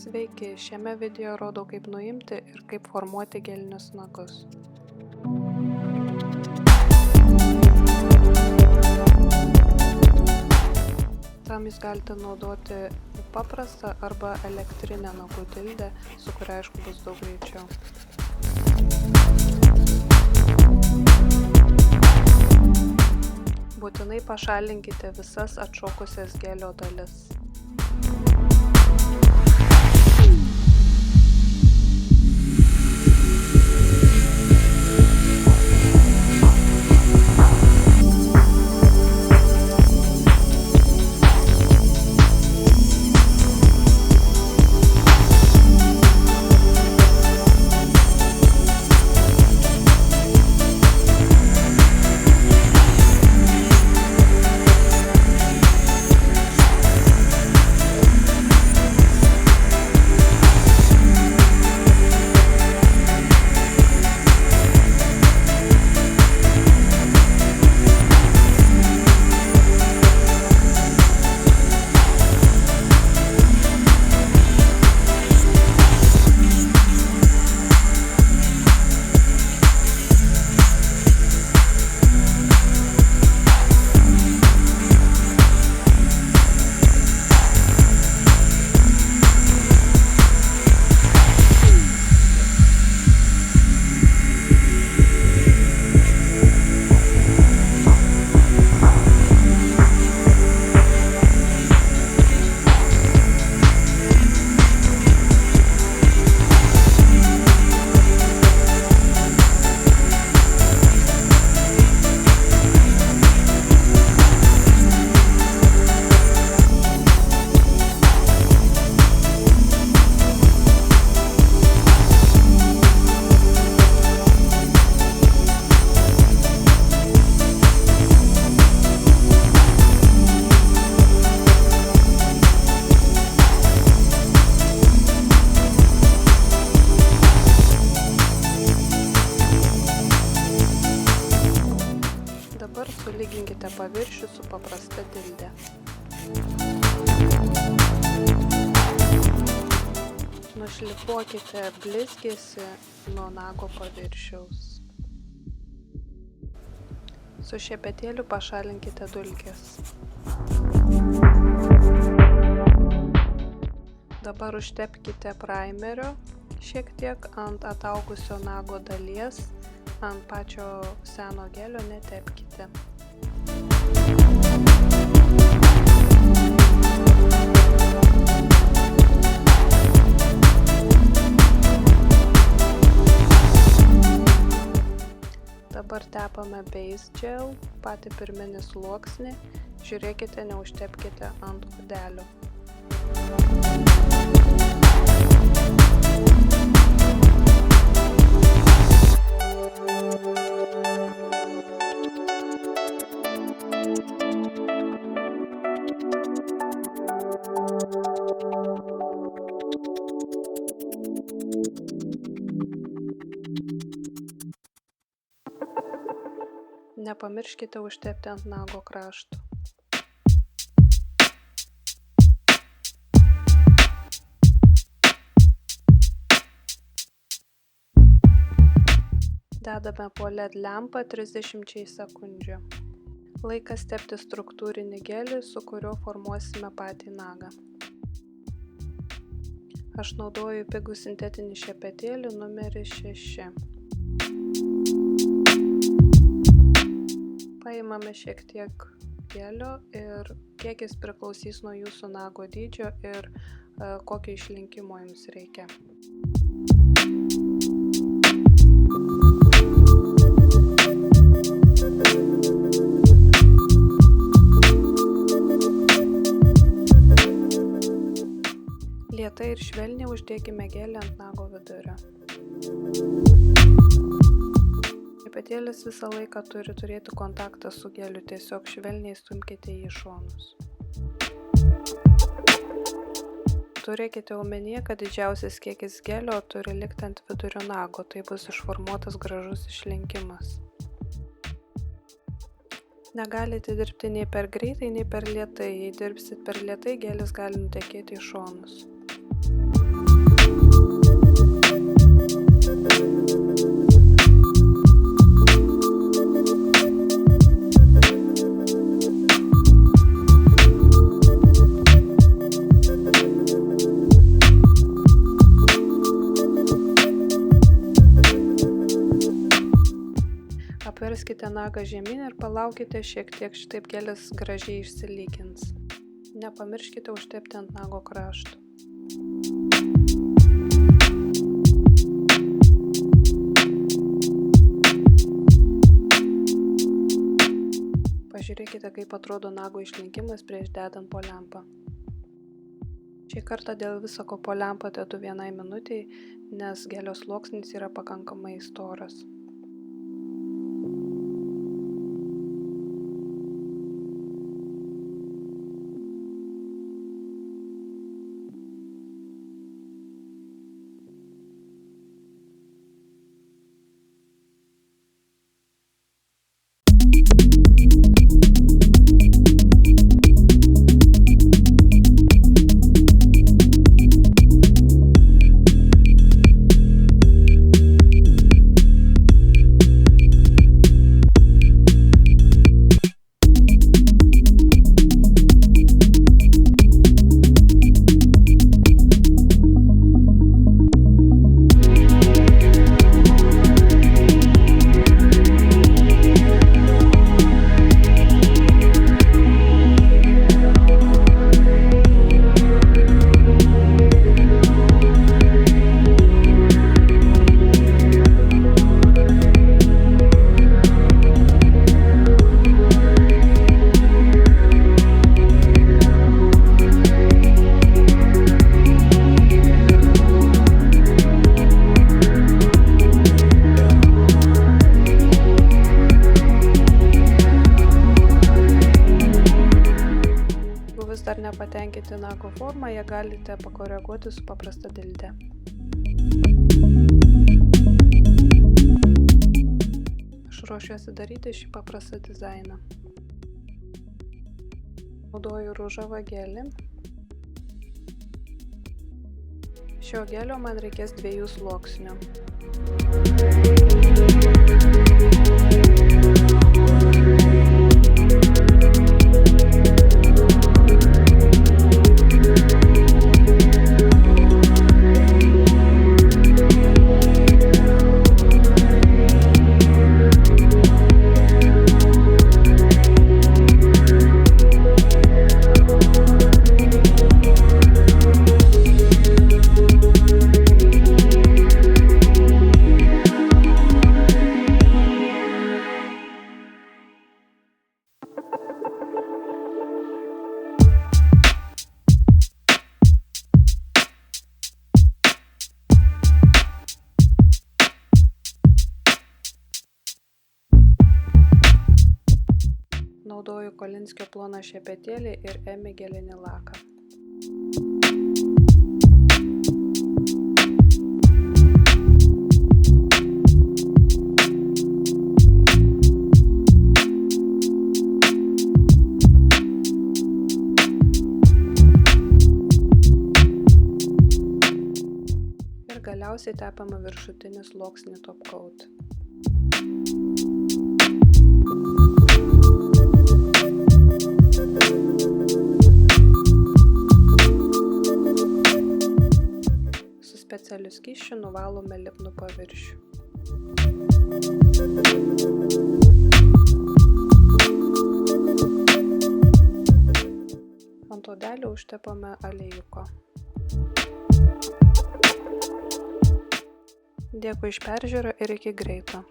Sveiki, šiame video rodau kaip nuimti ir kaip formuoti gelinius nagus. Tam jūs galite naudoti paprastą arba elektrinę nagų dildę, su kuria aišku bus daug greičiau. Būtinai pašalinkite visas atšokusias gelio dalis. Dabar sulyginkite paviršių su paprasta dilde. Nušlifuokite blizgesį nuo nago paviršiaus. Su šepetėliu pašalinkite dulkes. Dabar užtepkite praimerio šiek tiek ant ataugusio nago dalies. Ant pačio seno gelio netepkite. Dabar tepame base gel, patį pirminį sluoksnį. Žiūrėkite, neužtepkite ant odelio. Nepamirškite užtepti ant nago krašto. Dedame po LED lempą 30 sekundžių. Laikas tepti struktūrinį gelį, su kuriuo formuosime patį nagą. Aš naudoju pigų sintetinį šepetėlį numeris 6. Paimame šiek tiek gelio ir kiekis priklausys nuo jūsų nago dydžio ir kokio išlinkimo jums reikia. Lėtai ir švelniai uždėkime gelį ant nago vidurio. Šepetėlis visą laiką turi turėti kontaktą su geliu, tiesiog švelniai stumkite jį į šonus. Turėkite omenyje, kad didžiausias kiekis gelio turi likti ant vidurio nago, tai bus išformuotas gražus išlinkimas. Negalite dirbti nei per greitai, nei per lėtai. Jei dirbsit per lėtai, gelis gali nutekėti į šonus. Nuleiskite nagą žemyn ir palaukite šiek tiek, šitaip gelis gražiai išsilygins. Nepamirškite užtepti ant nago krašto. Pažiūrėkite, kaip atrodo nago išlinkimas prieš dedant po lempą. Šį kartą dėl viso ko po lempą dedu 1 minutei, nes gelio sluoksnis yra pakankamai storas. Dar nepatenkinti nago formą, ją galite pakoreguoti su paprasta dilde. Aš ruošiuosi daryti šį paprastą dizainą. Naudoju ružavą gelį. Šio gelio man reikės 2 sluoksnių. Naudoju Kolinskio ploną šepetėlį ir EMI gelinį laką. Ir galiausiai tepame viršutinį sluoksnį top coat. Specialiu skysčiu nuvalome lipnų paviršių. Ant odelio užtepame aliejuko. Dėkui už peržiūrą ir iki greito.